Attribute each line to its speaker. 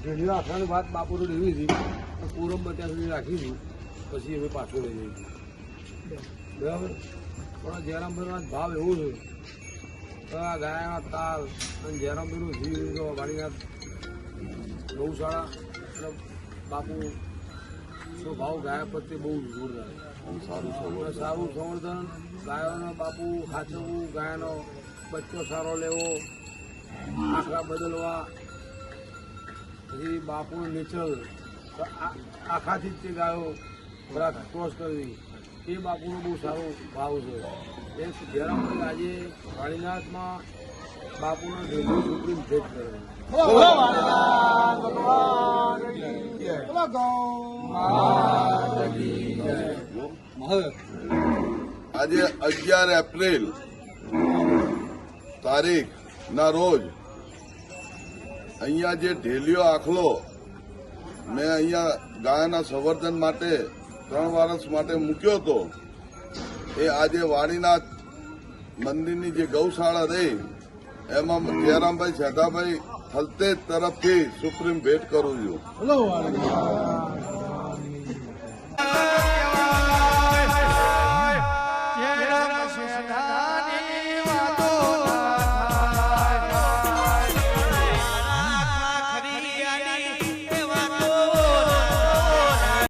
Speaker 1: ઘણી રાખવાની વાત બાપુને એવી હતી તો પૂરમમાં ત્યાં સુધી રાખી હતી, પછી અમે પાછો લઈ જઈએ બરાબર. પણ જયરામભાઈનો ભાવ એવો છે તો આ ગાયના તાલ અને જયરામભાઈનું જીવ વાડીનાથ ગૌશાળા અને બાપુ ભાવ ગાયા પ્રત્યે બહુ જોરદાર, સારું સંવર્ધન, ગાયોનો બાપુ સાચવવું, ગાયનો બચ્ચો સારો લેવો, આખરા બદલવા, પછી બાપુનું નેચરલ આખાથી જ તે ગાયો બરાબર ક્રોસ કરવી, એ બાપુનો બહુ સારો ભાવ છે. એ જયરામભાઈ આજે વાડીનાથમાં બાપુનો ડેલી સુપ્રીમ ભેટ કરે.
Speaker 2: આજે 11 એપ્રિલ તારીખ ના રોજ અહીંયા જે ઢેલિયો આખલો મેં અહીંયા ગાયના સંવર્ધન માટે 3 વર્ષ માટે મૂક્યો હતો, એ આજે વાડીનાથ મંદિરની જે ગૌશાળા રહી એમાં જયરામભાઈ સેઠાભાઈ હલતેજ તરફથી સુપ્રીમ ભેટ કરું છું.